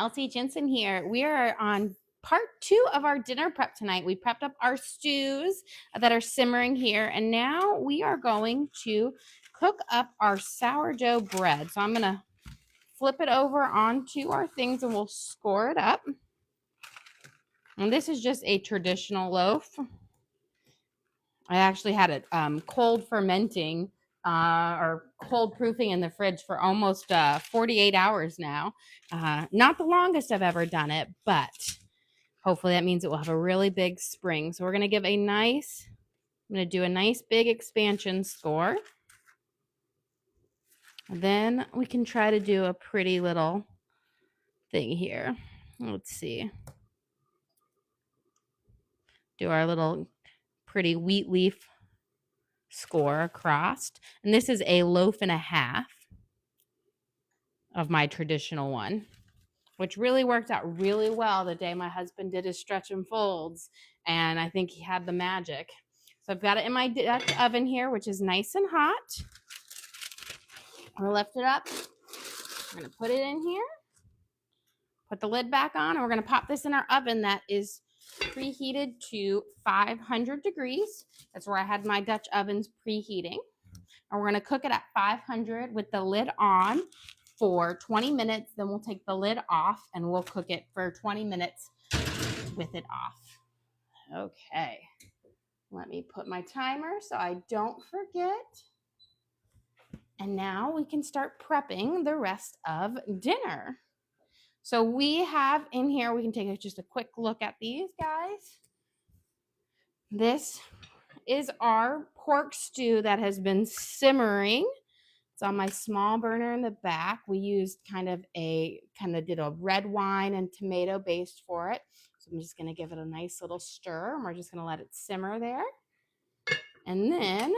Elsie Jensen here. We are on part 2 of our dinner prep tonight. We prepped up our stews that are simmering here, and now we are going to cook up our sourdough bread. So I'm going to flip it over onto our things and we'll score it up. And this is just a traditional loaf. I actually had it cold fermenting or cold proofing in the fridge for almost 48 hours now. Not the longest I've ever done it, but hopefully that means it will have a really big spring. So we're going to give I'm going to do a nice big expansion score. And then we can try to do a pretty little thing here. Let's see. Do our little pretty wheat leaf score across. And this is a loaf and a half of my traditional one, which really worked out really well the day my husband did his stretch and folds, and I think he had the magic. So I've got it in my Dutch oven here, which is nice and hot. I'm gonna lift it up. I'm gonna put it in here, put the lid back on, and we're gonna pop this in our oven that is preheated to 500 degrees. That's where I had my Dutch ovens preheating. And we're gonna cook it at 500 with the lid on for 20 minutes. Then we'll take the lid off and we'll cook it for 20 minutes with it off. Okay, let me put my timer so I don't forget. And now we can start prepping the rest of dinner. So we have in here, we can take just a quick look at these guys. This is our pork stew that has been simmering. It's on my small burner in the back. We used did a red wine and tomato base for it. So I'm just going to give it a nice little stir, and we're just going to let it simmer there. And then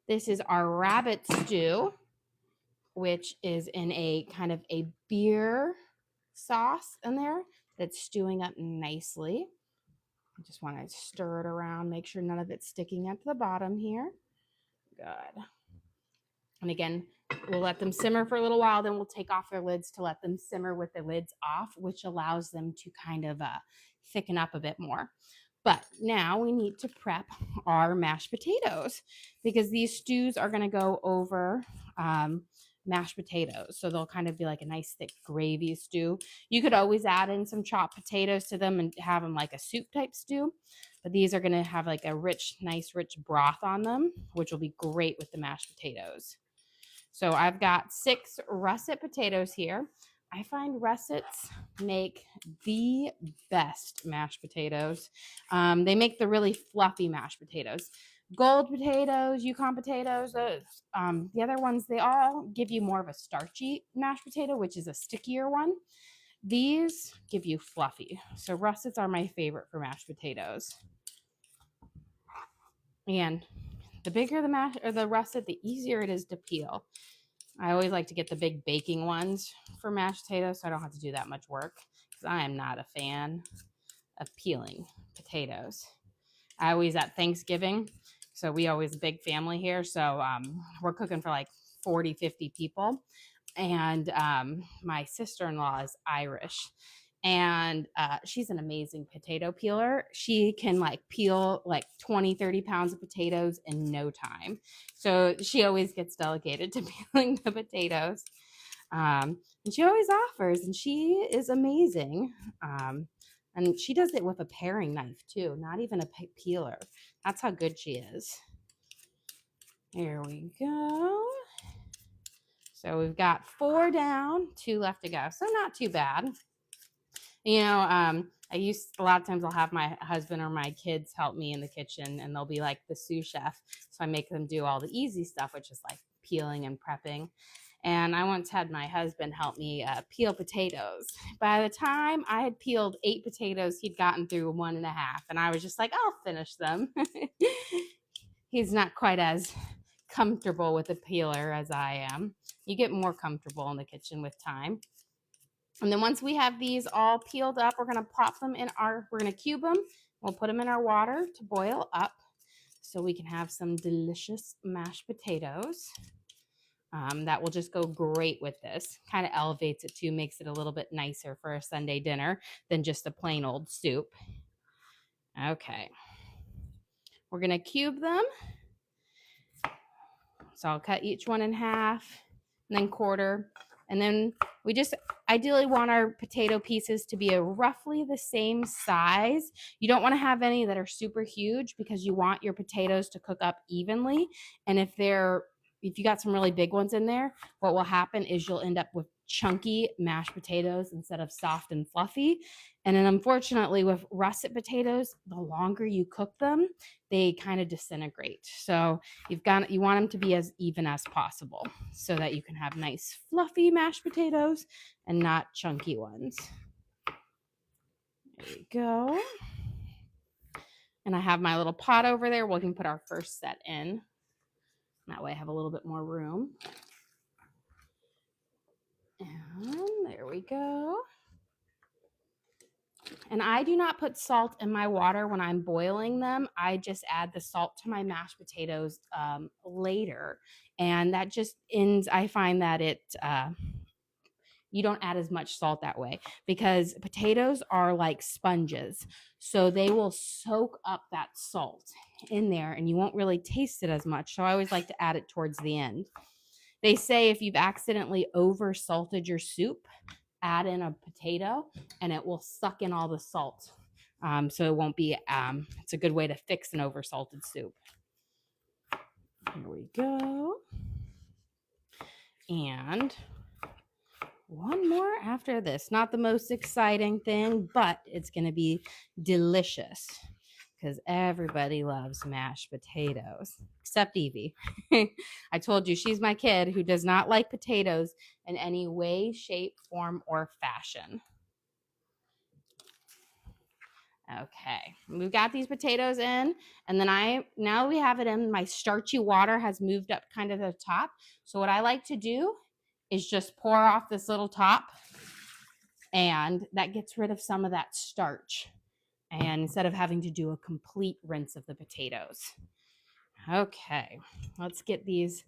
this is our rabbit stew, which is in a kind of a beer sauce in there that's stewing up nicely. I just want to stir it around, make sure none of it's sticking at the bottom here. Good. And again, we'll let them simmer for a little while, then we'll take off their lids to let them simmer with the lids off, which allows them to kind of thicken up a bit more. But now we need to prep our mashed potatoes because these stews are going to go over mashed potatoes. So they'll kind of be like a nice thick gravy stew. You could always add in some chopped potatoes to them and have them like a soup type stew. But these are going to have like a nice rich broth on them, which will be great with the mashed potatoes. So I've got 6 russet potatoes here. I find russets make the best mashed potatoes. They make the really fluffy mashed potatoes. Gold potatoes, Yukon potatoes, the other ones, they all give you more of a starchy mashed potato, which is a stickier one. These give you fluffy. So russets are my favorite for mashed potatoes. And the bigger the russet, the easier it is to peel. I always like to get the big baking ones for mashed potatoes so I don't have to do that much work because I am not a fan of peeling potatoes. I always at Thanksgiving, so we always a big family here, so we're cooking for like 40, 50 people. And my sister-in-law is Irish. And she's an amazing potato peeler. She can like peel like 20, 30 pounds of potatoes in no time. So she always gets delegated to peeling the potatoes. And she always offers, and she is amazing. And she does it with a paring knife too, not even a peeler. That's how good she is. Here we go. So we've got 4 down, 2 left to go. So not too bad. You know, a lot of times I'll have my husband or my kids help me in the kitchen, and they'll be like the sous chef. So I make them do all the easy stuff, which is like peeling and prepping. And I once had my husband help me peel potatoes. By the time I had peeled 8 potatoes, he'd gotten through 1.5. And I was just like, I'll finish them. He's not quite as comfortable with a peeler as I am. You get more comfortable in the kitchen with time. And then once we have these all peeled up, we're going to pop them we're going to cube them. We'll put them in our water to boil up so we can have some delicious mashed potatoes. That will just go great with this. Kind of elevates it too, makes it a little bit nicer for a Sunday dinner than just a plain old soup. Okay. We're going to cube them. So I'll cut each one in half and then quarter. And then we just ideally want our potato pieces to be roughly the same size. You don't want to have any that are super huge because you want your potatoes to cook up evenly. And if you got some really big ones in there, what will happen is you'll end up with chunky mashed potatoes instead of soft and fluffy. And then unfortunately with russet potatoes, the longer you cook them, they kind of disintegrate. So you want them to be as even as possible so that you can have nice fluffy mashed potatoes and not chunky ones. There we go. And I have my little pot over there. We can put our first set in. That way I have a little bit more room. And there we go. And I do not put salt in my water when I'm boiling them. I just add the salt to my mashed potatoes later. And that just ends, I find that you don't add as much salt that way because potatoes are like sponges. So they will soak up that salt in there and you won't really taste it as much. So I always like to add it towards the end. They say if you've accidentally over salted your soup, add in a potato and it will suck in all the salt. So it won't be, it's a good way to fix an over salted soup. Here we go. And one more after this. Not the most exciting thing, but it's going to be delicious because everybody loves mashed potatoes, except Evie. I told you she's my kid who does not like potatoes in any way, shape, form, or fashion. Okay, we've got these potatoes in, and then now we have it in. My starchy water has moved up kind of the top. So what I like to do is just pour off this little top, and that gets rid of some of that starch. And instead of having to do a complete rinse of the potatoes. Okay, let's get these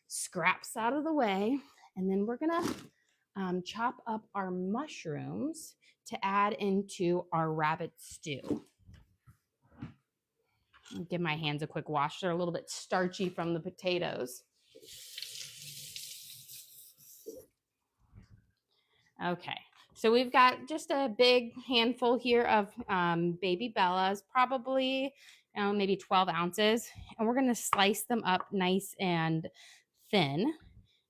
scraps out of the way. And then we're gonna chop up our mushrooms to add into our rabbit stew. Give my hands a quick wash. They're a little bit starchy from the potatoes. Okay. So we've got just a big handful here of baby Bellas, probably maybe 12 ounces. And we're going to slice them up nice and thin.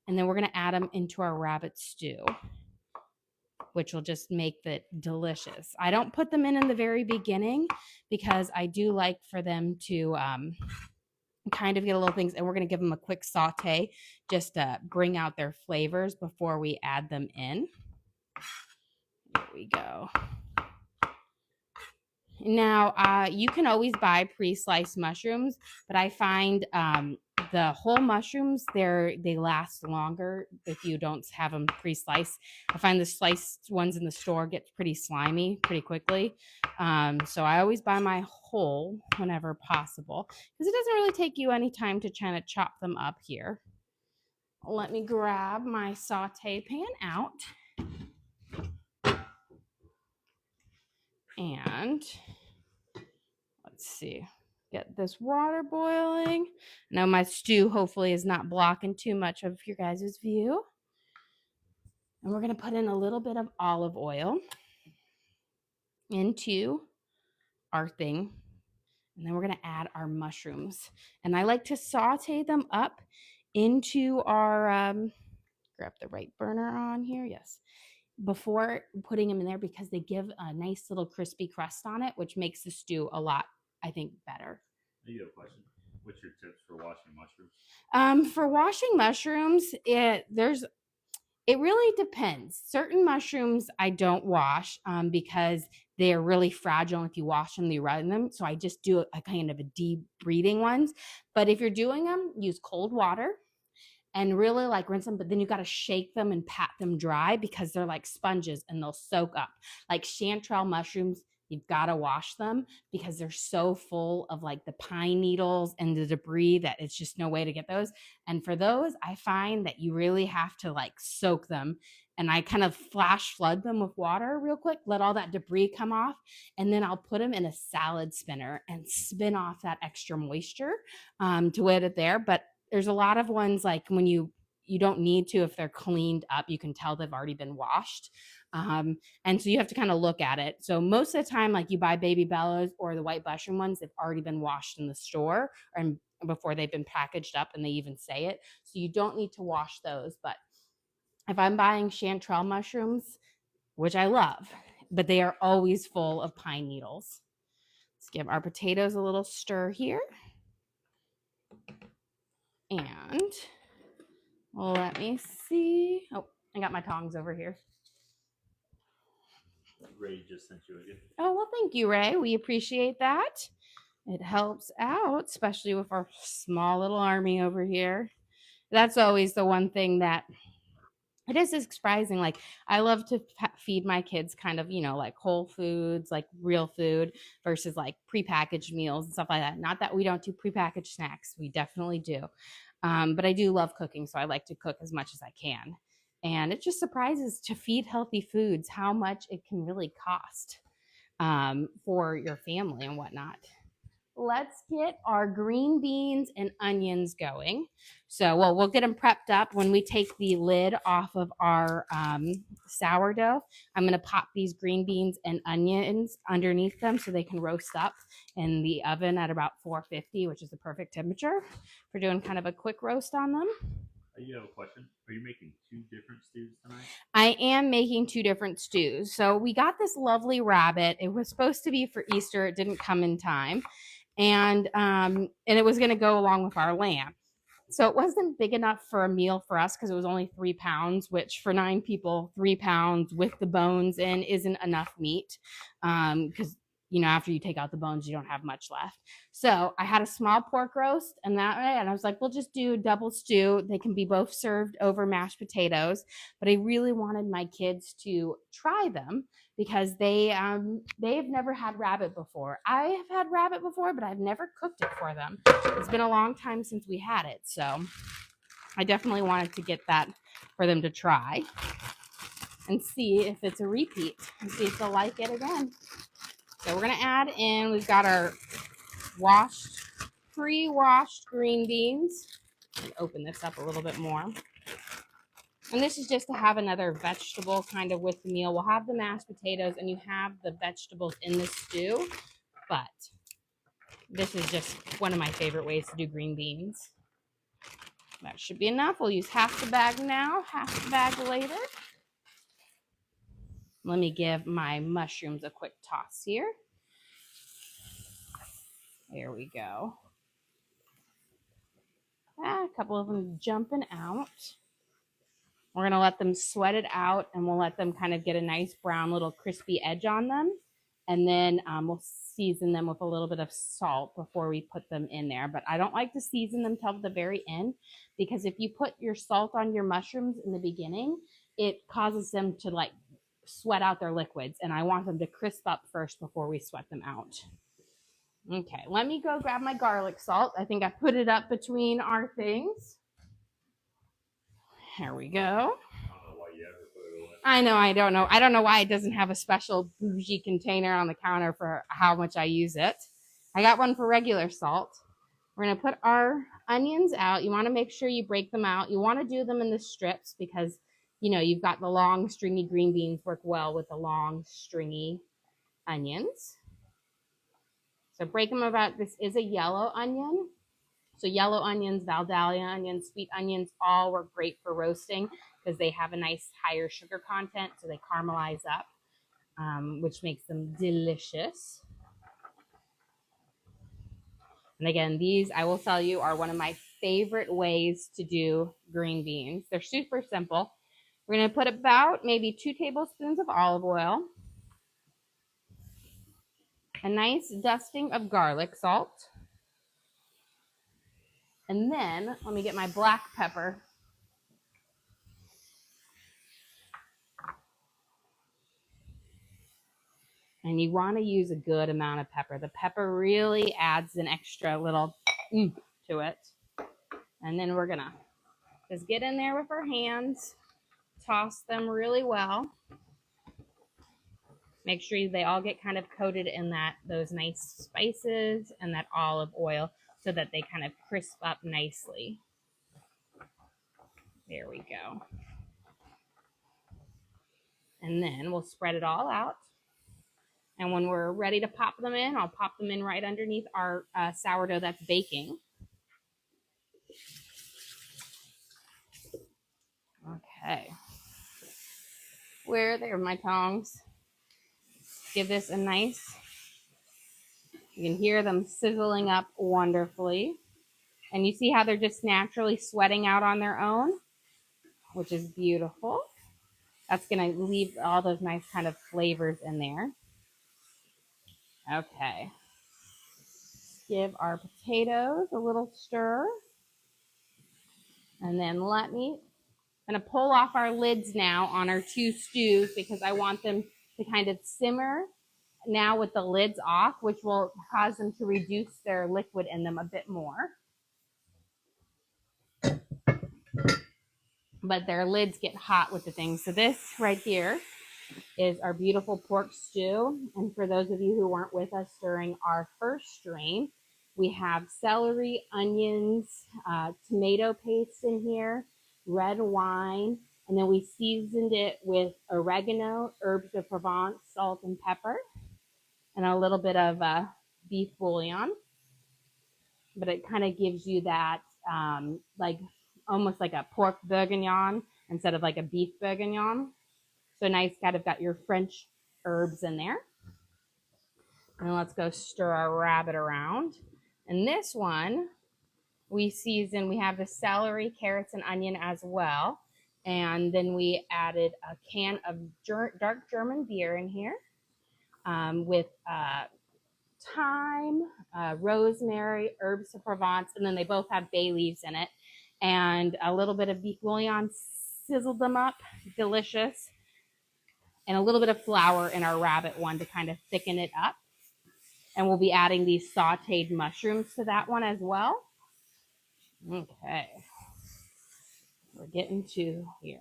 And then we're going to add them into our rabbit stew, which will just make it delicious. I don't put them in the very beginning because I do like for them to kind of get a little things. And we're going to give them a quick saute just to bring out their flavors before we add them in. There we go. Now, you can always buy pre-sliced mushrooms, but I find the whole mushrooms, they last longer if you don't have them pre-sliced. I find the sliced ones in the store get pretty slimy pretty quickly. So I always buy my whole whenever possible because it doesn't really take you any time to kind of chop them up here. Let me grab my saute pan out. And let's see, get this water boiling. Now my stew hopefully is not blocking too much of your guys' view. And we're going to put in a little bit of olive oil into our thing. And then we're going to add our mushrooms. And I like to saute them up into our, grab the right burner on here, yes, before putting them in there because they give a nice little crispy crust on it, which makes the stew a lot, I think, better. I have a question. What's your tips for washing mushrooms? For washing mushrooms, it really depends. Certain mushrooms I don't wash because they're really fragile. If you wash them, you run them. So I just do a kind of a deep breathing ones. But if you're doing them, use cold water. And really like rinse them, but then you got to shake them and pat them dry because they're like sponges and they'll soak up. Like chanterelle mushrooms you've got to wash them because they're so full of like the pine needles and the debris that it's just no way to get those. And for those, I find that you really have to like soak them. And I kind of flash flood them with water real quick, let all that debris come off. And then I'll put them in a salad spinner and spin off that extra moisture to let it there. But there's a lot of ones like when you don't need to, if they're cleaned up, you can tell they've already been washed. And so you have to kind of look at it. So most of the time, like you buy Baby Bellas or the white mushroom ones, they've already been washed in the store and before they've been packaged up, and they even say it. So you don't need to wash those. But if I'm buying chanterelle mushrooms, which I love, but they are always full of pine needles. Let's give our potatoes a little stir here. And let me see. Oh, I got my tongs over here. Ray just sent you a gift. Oh, well, thank you, Ray. We appreciate that. It helps out, especially with our small little army over here. That's always the one thing that it is surprising. Like, I love to feed my kids kind of, like whole foods, like real food versus like prepackaged meals and stuff like that. Not that we don't do prepackaged snacks. We definitely do. But I do love cooking, so I like to cook as much as I can. And it just surprises to feed healthy foods how much it can really cost for your family and whatnot. Let's get our green beans and onions going. So, we'll get them prepped up. When we take the lid off of our sourdough, I'm going to pop these green beans and onions underneath them so they can roast up in the oven at about 450, which is the perfect temperature for doing kind of a quick roast on them. You have a question? Are you making 2 different stews tonight? I am making 2 different stews. So we got this lovely rabbit. It was supposed to be for Easter. It didn't come in time. And it was going to go along with our lamb. So it wasn't big enough for a meal for us because it was only 3 pounds, which for 9 people, 3 pounds with the bones in isn't enough meat. Because after you take out the bones, you don't have much left. So I had a small pork roast and I was like, we'll just do double stew. They can be both served over mashed potatoes. But I really wanted my kids to try them because they've never had rabbit before. I have had rabbit before, but I've never cooked it for them. It's been a long time since we had it. So I definitely wanted to get that for them to try and see if it's a repeat and see if they'll like it again. So we're going to add in, we've got our pre-washed green beans. And open this up a little bit more. And this is just to have another vegetable kind of with the meal. We'll have the mashed potatoes and you have the vegetables in the stew. But this is just one of my favorite ways to do green beans. That should be enough. We'll use half the bag now, half the bag later. Let me give my mushrooms a quick toss here. There we go. A couple of them jumping out. We're going to let them sweat it out and we'll let them kind of get a nice brown little crispy edge on them. And then we'll season them with a little bit of salt before we put them in there. But I don't like to season them till the very end because if you put your salt on your mushrooms in the beginning, it causes them to like sweat out their liquids. And I want them to crisp up first before we sweat them out. Okay, let me go grab my garlic salt. I think I put it up between our things. There we go. I know, I don't know. I don't know why it doesn't have a special bougie container on the counter for how much I use it. I got one for regular salt. We're going to put our onions out. You want to make sure you break them out. You want to do them in the strips because, you've got the long, stringy green beans work well with the long, stringy onions. So break them about, this is a yellow onion. So yellow onions, Valdalia onions, sweet onions, all work great for roasting because they have a nice higher sugar content, so they caramelize up, which makes them delicious. And again, these, I will tell you, are one of my favorite ways to do green beans. They're super simple. We're going to put about maybe 2 tablespoons of olive oil, a nice dusting of garlic salt, and then let me get my black pepper. And you want to use a good amount of pepper. The pepper really adds an extra little to it. And then we're going to just get in there with our hands, toss them really well. Make sure they all get kind of coated in those nice spices and that olive oil so that they kind of crisp up nicely. There we go. And then we'll spread it all out. And when we're ready to pop them in, I'll pop them in right underneath our sourdough that's baking. Okay. Where there are my tongs. Give this a nice, you can hear them sizzling up wonderfully. And you see how they're just naturally sweating out on their own, which is beautiful. That's going to leave all those nice kind of flavors in there. Okay. Give our potatoes a little stir. And then I'm going to pull off our lids now on our two stews because I want them to kind of simmer now with the lids off, which will cause them to reduce their liquid in them a bit more. But their lids get hot with the things. So this right here is our beautiful pork stew. And for those of you who weren't with us during our first stream, we have celery, onions, tomato paste in here, red wine, and then we seasoned it with oregano, herbs de Provence, salt and pepper, and a little bit of beef bouillon. But it kind of gives you that almost like a pork bourguignon instead of like a beef bourguignon. So nice, kind of got your French herbs in there. And let's go stir our rabbit around. And this one, we have the celery, carrots, and onion as well. And then we added a can of dark German beer in here with thyme, rosemary, herbs of Provence, and then they both have bay leaves in it. And a little bit of beef bouillon, sizzled them up, delicious. And a little bit of flour in our rabbit one to kind of thicken it up. And we'll be adding these sauteed mushrooms to that one as well. Okay. We're getting to here.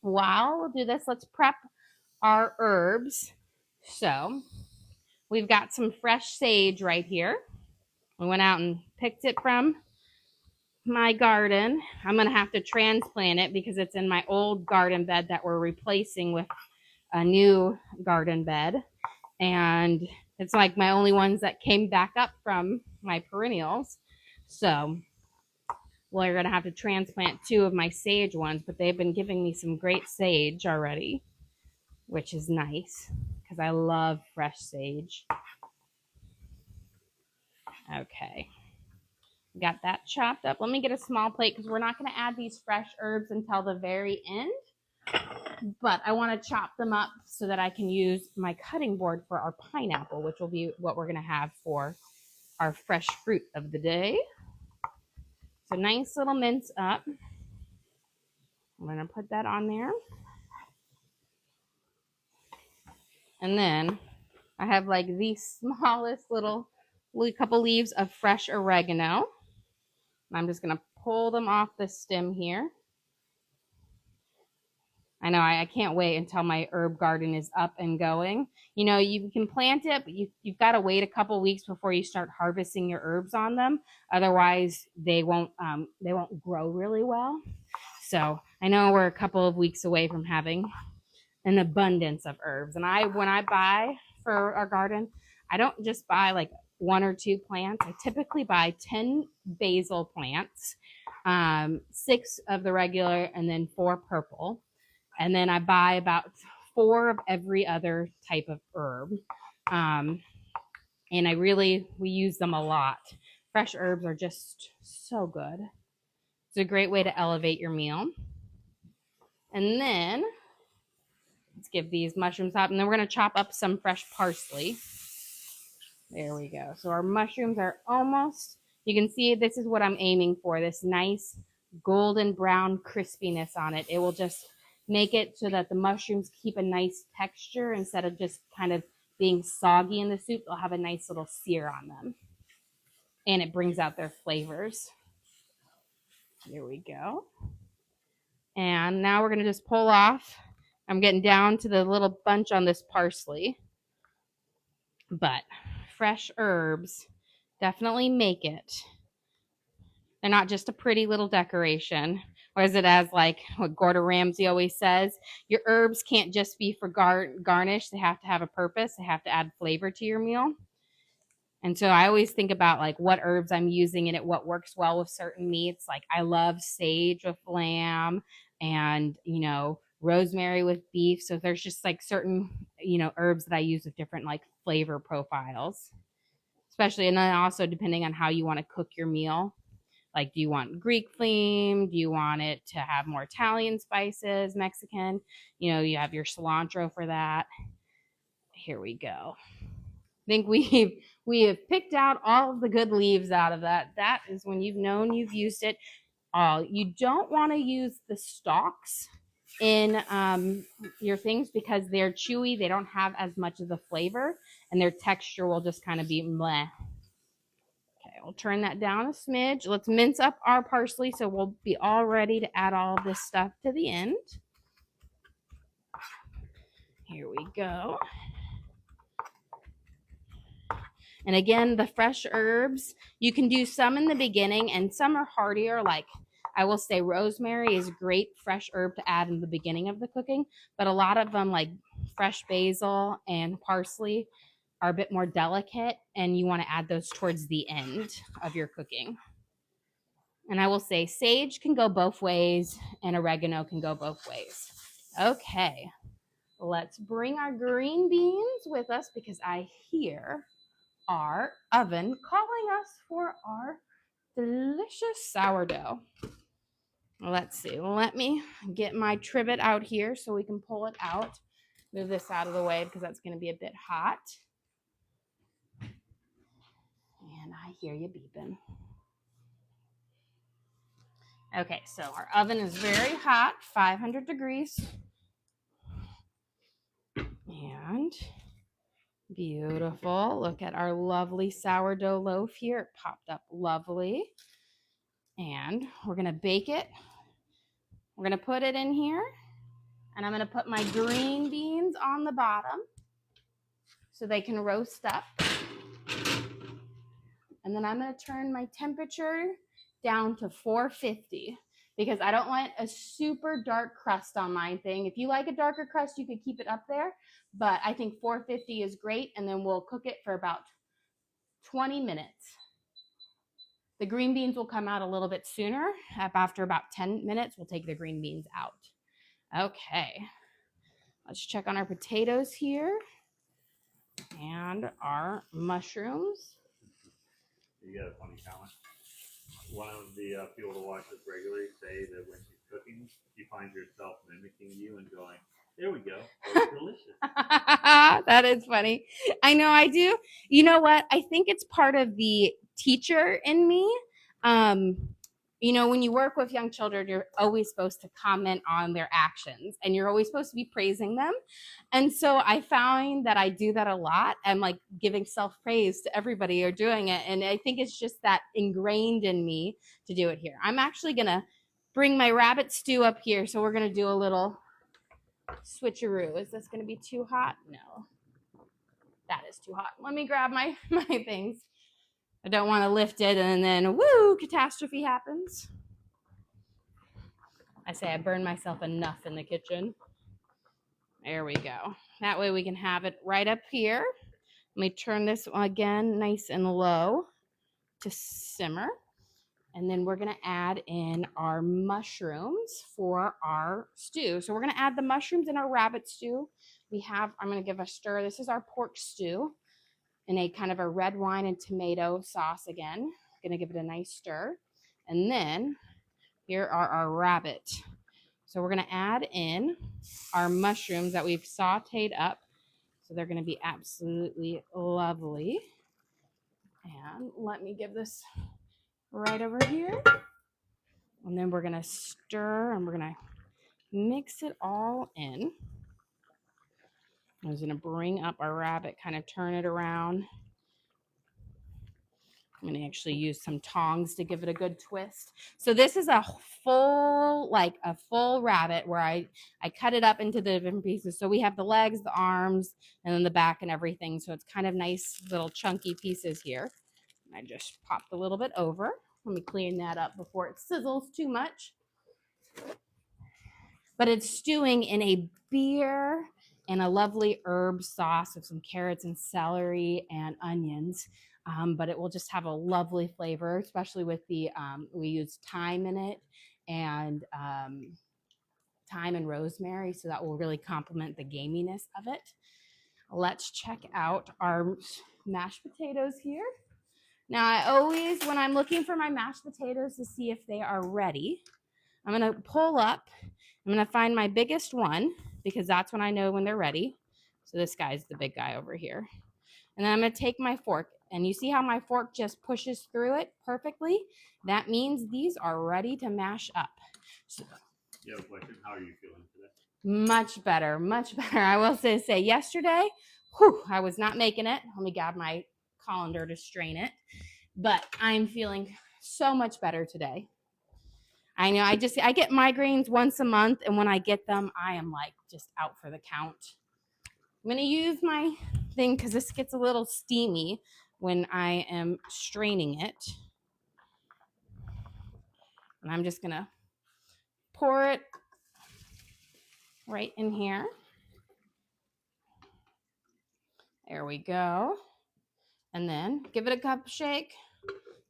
While we'll do this, let's prep our herbs. So we've got some fresh sage right here. We went out and picked it from my garden. I'm going to have to transplant it because it's in my old garden bed that we're replacing with a new garden bed. And it's like my only ones that came back up from my perennials. So we're going to have to transplant 2 of my sage ones, but they've been giving me some great sage already, which is nice because I love fresh sage. Okay. Got that chopped up. Let me get a small plate because we're not going to add these fresh herbs until the very end. But I want to chop them up so that I can use my cutting board for our pineapple, which will be what we're going to have for our fresh fruit of the day. So nice little mince up. I'm going to put that on there. And then I have like the smallest little couple leaves of fresh oregano. I'm just going to pull them off the stem here. I know I can't wait until my herb garden is up and going. You know, you can plant it, but you've got to wait a couple weeks before you start harvesting your herbs on them. Otherwise, they won't grow really well. So I know we're a couple of weeks away from having an abundance of herbs. And when I buy for our garden, I don't just buy like 1 or 2 plants. I typically buy 10 basil plants, 6 of the regular, and then 4 purple. And then I buy about 4 of every other type of herb. And we use them a lot. Fresh herbs are just so good. It's a great way to elevate your meal. And then let's give these mushrooms up. And then we're going to chop up some fresh parsley. There we go. So our mushrooms are almost, you can see this is what I'm aiming for, this nice golden brown crispiness on it. It will just make it so that the mushrooms keep a nice texture instead of just kind of being soggy in the soup, they'll have a nice little sear on them. And it brings out their flavors. Here we go. And now we're going to just pull off. I'm getting down to the little bunch on this parsley. But fresh herbs definitely make it. They're not just a pretty little decoration. Or is it as like what Gordon Ramsay always says, your herbs can't just be for garnish. They have to have a purpose. They have to add flavor to your meal. And so I always think about like what herbs I'm using in it, what works well with certain meats. Like I love sage with lamb and, rosemary with beef. So there's just like certain, herbs that I use with different like flavor profiles, especially. And then also depending on how you want to cook your meal. Like, do you want Greek theme? Do you want it to have more Italian spices, Mexican? You have your cilantro for that. Here we go. I think we have picked out all of the good leaves out of that. That is when you've known you've used it all. You don't want to use the stalks in your things because they're chewy. They don't have as much of the flavor, and their texture will just kind of be meh. Okay, we'll turn that down a smidge. Let's mince up our parsley so we'll be all ready to add all this stuff to the end. Here we go. And again, the fresh herbs, you can do some in the beginning and some are hardier. Like I will say rosemary is a great fresh herb to add in the beginning of the cooking, but a lot of them like fresh basil and parsley are a bit more delicate and you want to add those towards the end of your cooking. And I will say sage can go both ways and oregano can go both ways. Okay, let's bring our green beans with us because I hear our oven calling us for our delicious sourdough. Let's see. Let me get my trivet out here so we can pull it out. Move this out of the way because that's going to be a bit hot. And I hear you beeping. Okay, so our oven is very hot, 500 degrees. And beautiful. Look at our lovely sourdough loaf here. It popped up lovely. And we're going to bake it. We're going to put it in here. And I'm going to put my green beans on the bottom so they can roast up. And then I'm going to turn my temperature down to 450 because I don't want a super dark crust on my thing. If you like a darker crust, you could keep it up there. But I think 450 is great. And then we'll cook it for about 20 minutes. The green beans will come out a little bit sooner. After about 10 minutes, we'll take the green beans out. Okay. Let's check on our potatoes here and our mushrooms. You got a funny comment. One of the people to watch us regularly say that when she's cooking, she finds herself mimicking you and going, "There we go, it's delicious." That is funny. I know I do. You know what? I think it's part of the teacher in me. When you work with young children, you're always supposed to comment on their actions and you're always supposed to be praising them. And so I find that I do that a lot. I'm like giving self-praise to everybody who's doing it. And I think it's just that ingrained in me to do it here. I'm actually going to bring my rabbit stew up here. So we're going to do a little switcheroo. Is this going to be too hot? No, that is too hot. Let me grab my things. I don't want to lift it and then, woo, catastrophe happens. I say I burn myself enough in the kitchen. There we go. That way we can have it right up here. Let me turn this again nice and low to simmer. And then we're going to add in our mushrooms for our stew. So we're going to add the mushrooms in our rabbit stew. I'm going to give a stir. This is our pork stew in a kind of a red wine and tomato sauce again. Going to give it a nice stir. And then here are our rabbit. So we're going to add in our mushrooms that we've sauteed up. So they're going to be absolutely lovely. And let me give this right over here. And then we're going to stir and we're going to mix it all in. I was going to bring up our rabbit, kind of turn it around. I'm going to actually use some tongs to give it a good twist. So this is a full rabbit where I cut it up into the different pieces. So we have the legs, the arms, and then the back and everything. So it's kind of nice little chunky pieces here. I just popped a little bit over. Let me clean that up before it sizzles too much. But it's stewing in a beer and a lovely herb sauce with some carrots and celery and onions. But it will just have a lovely flavor, especially with the, we use thyme in it and thyme and rosemary. So that will really complement the gaminess of it. Let's check out our mashed potatoes here. Now, I always, when I'm looking for my mashed potatoes to see if they are ready, I'm going to pull up. I'm going to find my biggest one because that's when I know when they're ready. So this guy's the big guy over here. And then I'm going to take my fork. And you see how my fork just pushes through it perfectly? That means these are ready to mash up. So, you have a question? How are you feeling today? Much better, much better. I will say yesterday, I was not making it. Let me grab my colander to strain it. But I'm feeling so much better today. I know I get migraines once a month, and when I get them, I am like just out for the count. I'm gonna use my thing because this gets a little steamy when I am straining it. And I'm just gonna pour it right in here. There we go. And then give it a cup shake,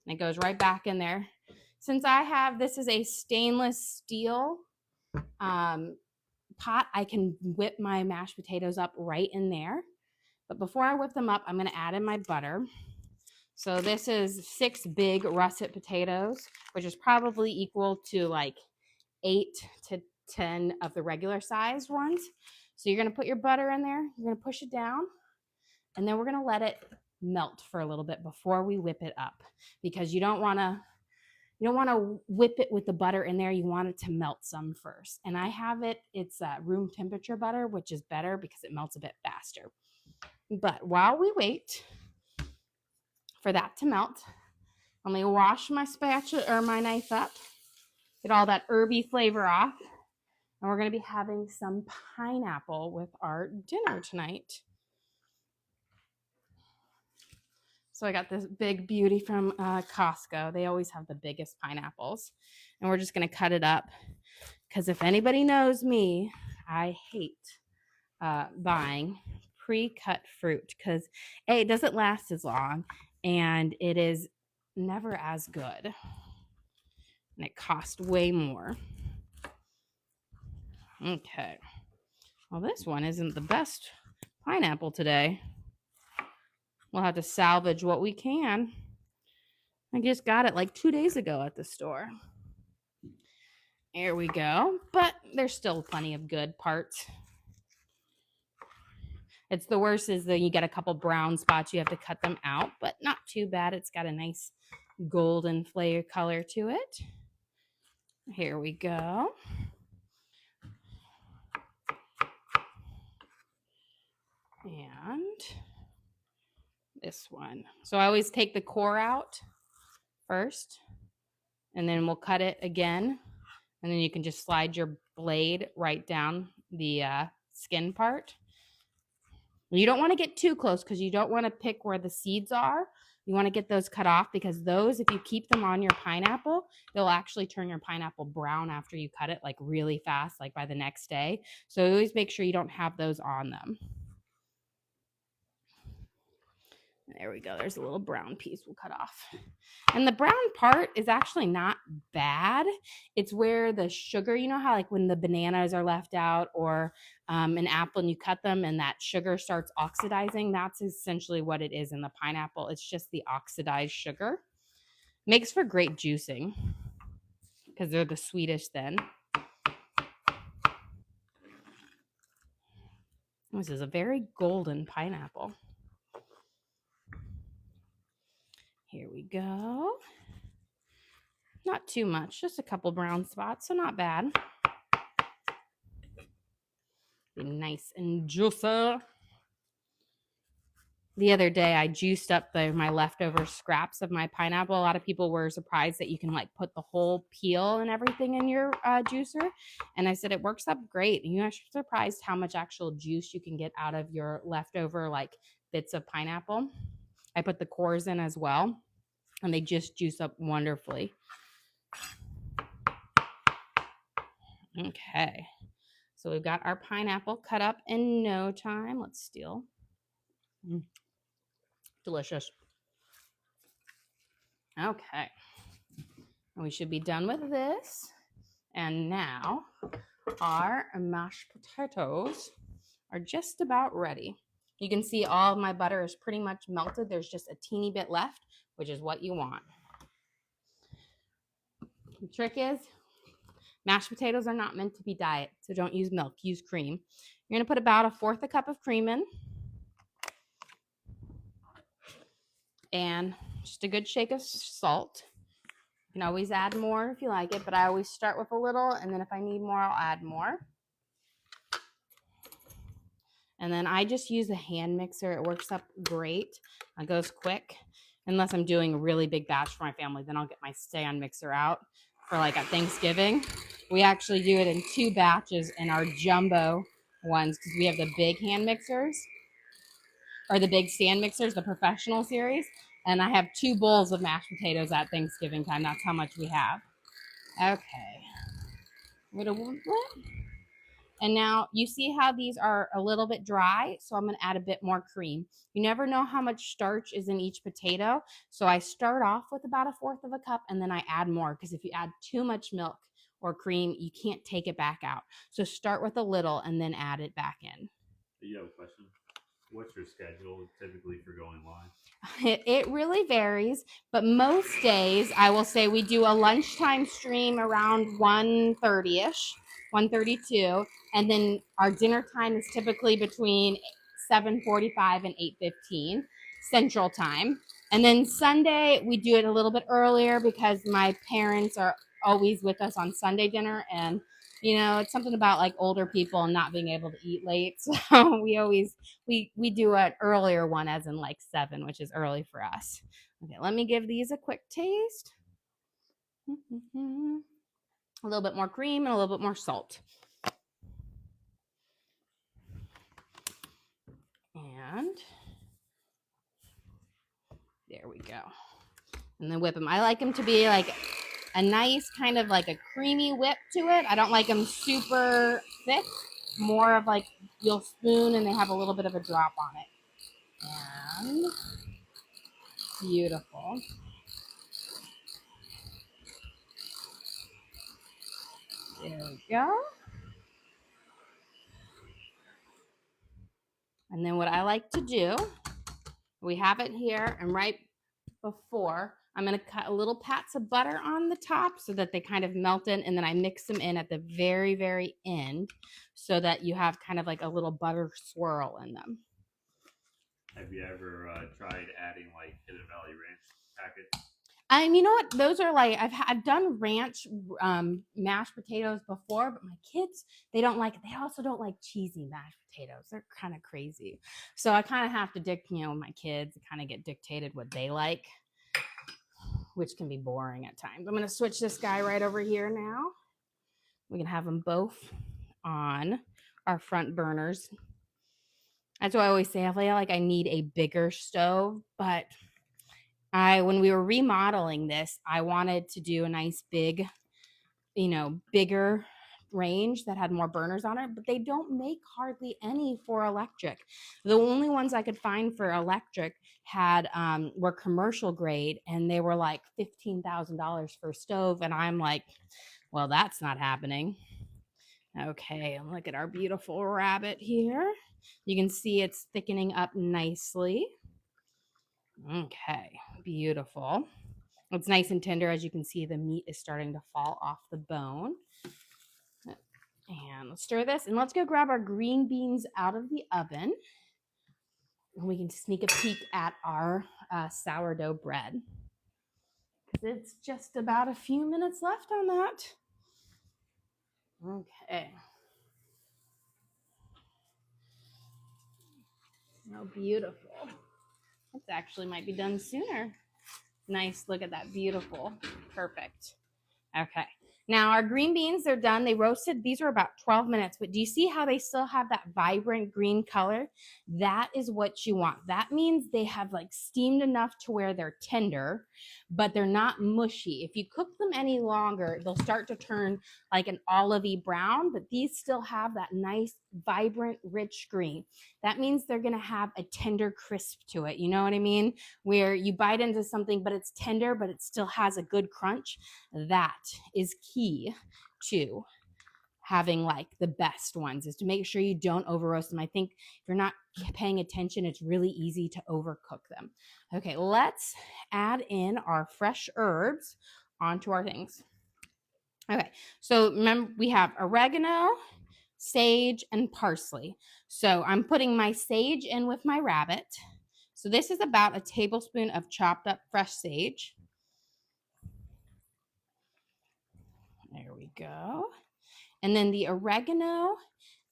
and it goes right back in there. Since this is a stainless steel pot, I can whip my mashed potatoes up right in there. But before I whip them up, I'm going to add in my butter. So this is 6 big russet potatoes, which is probably equal to like 8 to 10 of the regular sized ones. So you're going to put your butter in there. You're going to push it down. And then we're going to let it melt for a little bit before we whip it up, because you don't want to whip it with the butter in there. You want it to melt some first. And I have it's room temperature butter, which is better because it melts a bit faster. But while we wait for that to melt, let me wash my spatula or my knife up, get all that herby flavor off. And we're going to be having some pineapple with our dinner tonight. So I got this big beauty from Costco. They always have the biggest pineapples. And we're just going to cut it up. Because if anybody knows me, I hate buying pre-cut fruit. Because A, it doesn't last as long. And it is never as good. And it costs way more. Okay. Well, this one isn't the best pineapple today. We'll have to salvage what we can. I just got it like 2 days ago at the store. There we go. But there's still plenty of good parts. It's the worst is that you get a couple brown spots. You have to cut them out, but not too bad. It's got a nice golden flavor color to it. Here we go. And this one. So I always take the core out first, and then we'll cut it again. And then you can just slide your blade right down the skin part. You don't want to get too close because you don't want to pick where the seeds are. You want to get those cut off because those, if you keep them on your pineapple, they'll actually turn your pineapple brown after you cut it, like really fast, like by the next day. So always make sure you don't have those on them. There we go. There's a little brown piece we'll cut off. And the brown part is actually not bad. It's where the sugar, you know how like when the bananas are left out or an apple and you cut them and that sugar starts oxidizing, that's essentially what it is in the pineapple. It's just the oxidized sugar. Makes for great juicing because they're the sweetest then. This is a very golden pineapple. Here we go. Not too much, just a couple brown spots, so not bad. Be nice and juicy. the other day I juiced up my leftover scraps of my pineapple. A lot of people were surprised that you can like put the whole peel and everything in your juicer. And I said, it works up great. And you're surprised how much actual juice you can get out of your leftover like bits of pineapple. I put the cores in as well, and they just juice up wonderfully. Okay. So we've got our pineapple cut up in no time. Let's steal. Delicious. Okay. We should be done with this. And now our mashed potatoes are just about ready. You can see all of my butter is pretty much melted. There's just a teeny bit left, which is what you want. The trick is mashed potatoes are not meant to be diet, so don't use milk, use cream. You're going to put about 1/4 cup of cream in. And just a good shake of salt. You can always add more if you like it, but I always start with a little, and then if I need more, I'll add more. And then I just use a hand mixer. It works up great. It goes quick. Unless I'm doing a really big batch for my family, then I'll get my stand mixer out for like at Thanksgiving. We actually do it in 2 batches in our jumbo ones because we have the big hand mixers or the big stand mixers, the professional series. And I have 2 bowls of mashed potatoes at Thanksgiving time. That's how much we have. Okay. And now you see how these are a little bit dry, so I'm going to add a bit more cream. You never know how much starch is in each potato, so I start off with about 1/4 cup, and then I add more, because if you add too much milk or cream, you can't take it back out. So start with a little and then add it back in. You have a question? What's your schedule typically for going live? It really varies, but most days I will say we do a lunchtime stream around 1:30ish, 1:32, and then our dinner time is typically between 7:45 and 8:15 Central Time. And then Sunday we do it a little bit earlier because my parents are always with us on Sunday dinner, and you know, it's something about like older people and not being able to eat late. So we do an earlier one, as in like 7, which is early for us. Okay, let me give these a quick taste. A little bit more cream and a little bit more salt. And there we go. And then whip them. I like them to be like a nice kind of like a creamy whip to it. I don't like them super thick. More of like you'll spoon and they have a little bit of a drop on it. And beautiful. There we go. And then what I like to do, we have it here, and right before, I'm going to cut a little pats of butter on the top so that they kind of melt in, and then I mix them in at the very, very end so that you have kind of like a little butter swirl in them. Have you ever tried adding like Hidden Valley Ranch packets? You know what? Those are like I've done ranch mashed potatoes before, but my kids, they don't like it. They also don't like cheesy mashed potatoes. They're kind of crazy, so I kind of have to my kids kind of get dictated what they like, which can be boring at times. I'm going to switch this guy right over here now. We can have them both on our front burners. That's why I always say I feel like I need a bigger stove, but when we were remodeling this, I wanted to do a nice big, bigger range that had more burners on it, but they don't make hardly any for electric. The only ones I could find for electric were commercial grade, and they were like $15,000 for a stove. And I'm like, well, that's not happening. Okay, and look at our beautiful rabbit here. You can see it's thickening up nicely. Okay, beautiful. It's nice and tender. As you can see, the meat is starting to fall off the bone. And let's stir this, and let's go grab our green beans out of the oven. And we can sneak a peek at our sourdough bread. It's just about a few minutes left on that. Okay. Oh, beautiful. It actually might be done sooner. Nice. Look at that. Beautiful. Perfect. Okay. Now our green beans, they're done. They roasted. These are about 12 minutes, but do you see how they still have that vibrant green color? That is what you want. That means they have like steamed enough to where they're tender, but they're not mushy. If you cook them any longer, they'll start to turn like an olivey brown, but these still have that nice, vibrant, rich green. That means they're going to have a tender crisp to it. You know what I mean? Where you bite into something, but it's tender, but it still has a good crunch. That is key to having like the best ones, is to make sure you don't over roast them. I think if you're not paying attention, it's really easy to overcook them. Okay, let's add in our fresh herbs onto our things. Okay, so remember we have oregano, sage, and parsley. So I'm putting my sage in with my rabbit. So this is about a tablespoon of chopped up fresh sage. There we go. And then the oregano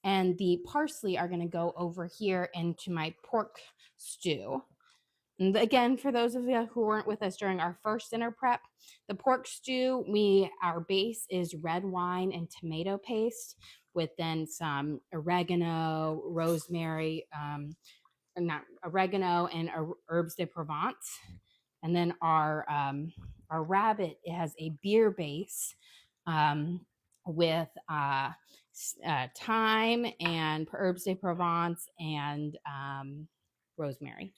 and the parsley are going to go over here into my pork stew. And again, for those of you who weren't with us during our first dinner prep, the pork stew, our base is red wine and tomato paste with then some oregano, rosemary, not oregano and herbs de Provence. And then our rabbit, it has a beer base with thyme and herbs de Provence and rosemary.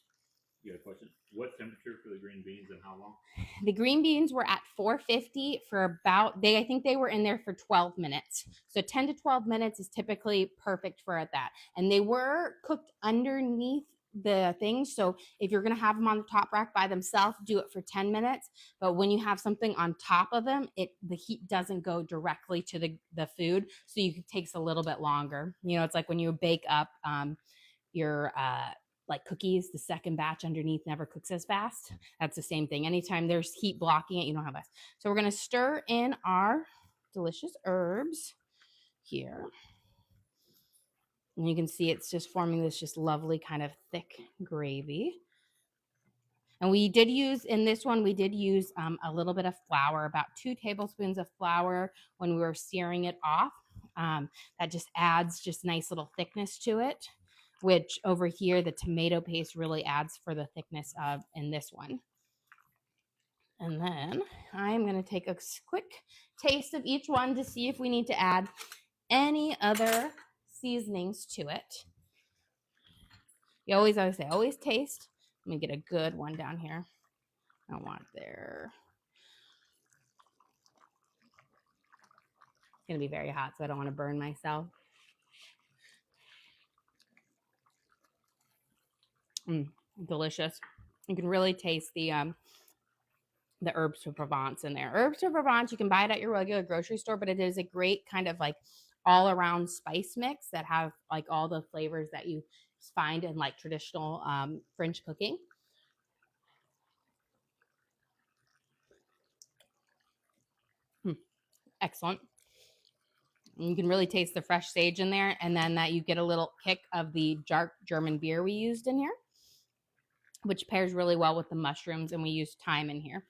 You got a question? What temperature for the green beans and how long? The green beans were at 450 for about, I think they were in there for 12 minutes. So 10 to 12 minutes is typically perfect for that. And they were cooked underneath the thing. So if you're going to have them on the top rack by themselves, do it for 10 minutes. But when you have something on top of them, the heat doesn't go directly to the food. So it takes a little bit longer. You know, it's like when you bake up your like cookies, the second batch underneath never cooks as fast. That's the same thing. Anytime there's heat blocking it, you don't have that. So we're going to stir in our delicious herbs here. And you can see it's just forming this just lovely kind of thick gravy. And we did use, in this one, we did use a little bit of flour, about 2 tablespoons of flour when we were searing it off. That just adds just nice little thickness to it, which over here, the tomato paste really adds for the thickness of in this one. And then I'm going to take a quick taste of each one to see if we need to add any other seasonings to it. You always say, always taste. Let me get a good one down here. I don't want it there. It's going to be very hot, so I don't want to burn myself. Delicious. You can really taste the herbs de Provence in there. Herbs de Provence, you can buy it at your regular grocery store, but it is a great kind of like all-around spice mix that have like all the flavors that you find in like traditional French cooking. Excellent. You can really taste the fresh sage in there, and then that you get a little kick of the dark German beer we used in here, which pairs really well with the mushrooms, and we used thyme in here.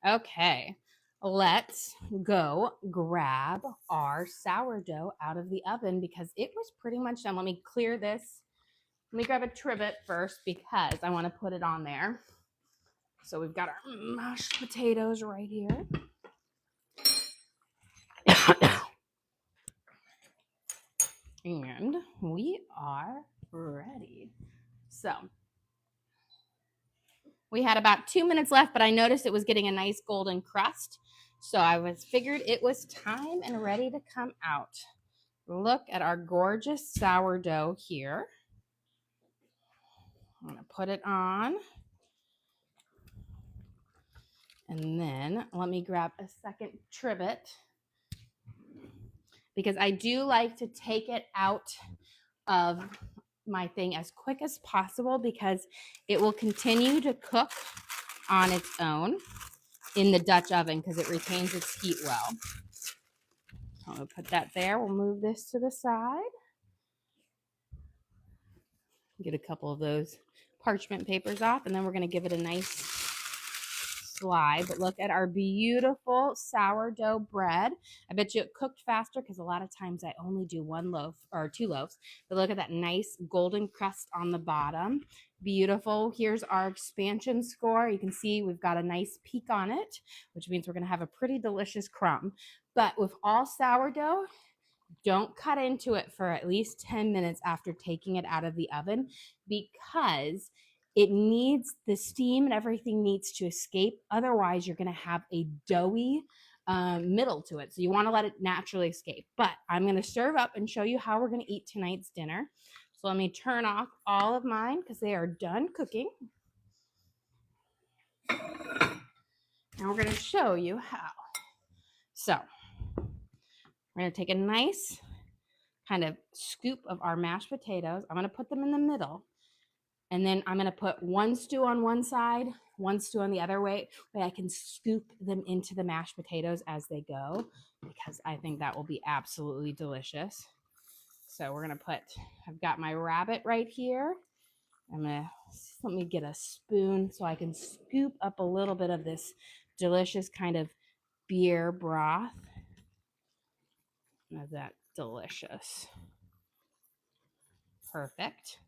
Okay, let's go grab our sourdough out of the oven because it was pretty much done. Let me clear this. Let me grab a trivet first because I want to put it on there. So we've got our mashed potatoes right here. And we are ready. So we had about 2 minutes left, but I noticed it was getting a nice golden crust. So I figured it was time and ready to come out. Look at our gorgeous sourdough here. I'm going to put it on. And then let me grab a second trivet because I do like to take it out of my thing as quick as possible because it will continue to cook on its own in the Dutch oven because it retains its heat well. I'm going to put that there. We'll move this to the side. Get a couple of those parchment papers off, and then we're going to give it a nice slide. But look at our beautiful sourdough bread. I bet you it cooked faster because a lot of times I only do 1 loaf or 2 loaves. But look at that nice golden crust on the bottom. Beautiful. Here's our expansion score. You can see we've got a nice peak on it, which means we're going to have a pretty delicious crumb. But with all sourdough, don't cut into it for at least 10 minutes after taking it out of the oven, because it needs the steam and everything needs to escape. Otherwise, you're going to have a doughy middle to it. So you want to let it naturally escape. But I'm going to serve up and show you how we're going to eat tonight's dinner. So let me turn off all of mine because they are done cooking. And we're going to show you how. So we're going to take a nice kind of scoop of our mashed potatoes. I'm going to put them in the middle. And then I'm going to put 1 stew on one side, 1 stew on the other way I can scoop them into the mashed potatoes as they go, because I think that will be absolutely delicious. So we're going to I've got my rabbit right here. Let me get a spoon so I can scoop up a little bit of this delicious kind of beer broth. Isn't that delicious? Perfect.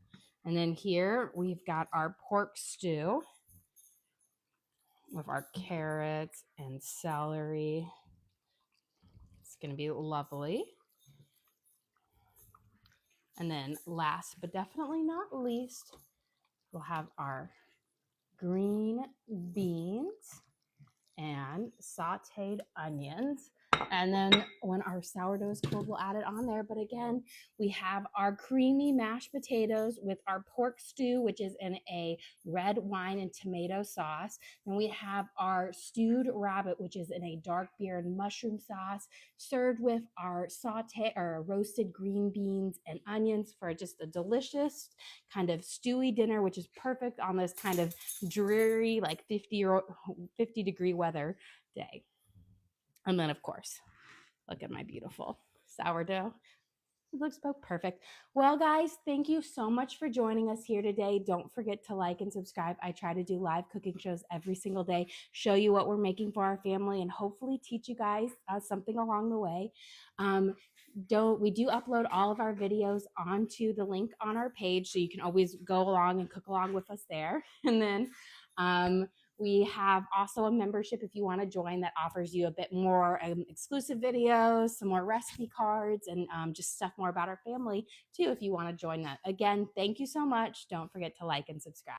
And then here we've got our pork stew with our carrots and celery. It's going to be lovely. And then last but definitely not least, we'll have our green beans and sauteed onions. And then when our sourdough is cold, we'll add it on there. But again, we have our creamy mashed potatoes with our pork stew, which is in a red wine and tomato sauce. And we have our stewed rabbit, which is in a dark beer and mushroom sauce, served with our roasted green beans and onions for just a delicious kind of stewy dinner, which is perfect on this kind of dreary, like 50-degree weather day. And then, of course, look at my beautiful sourdough. It looks so perfect. Well, guys, thank you so much for joining us here today. Don't forget to like and subscribe. I try to do live cooking shows every single day, show you what we're making for our family, and hopefully teach you guys something along the way. We do upload all of our videos onto the link on our page, so you can always go along and cook along with us there. And then we have also a membership if you want to join that offers you a bit more exclusive videos, some more recipe cards, and just stuff more about our family too if you want to join that. Again, thank you so much. Don't forget to like and subscribe.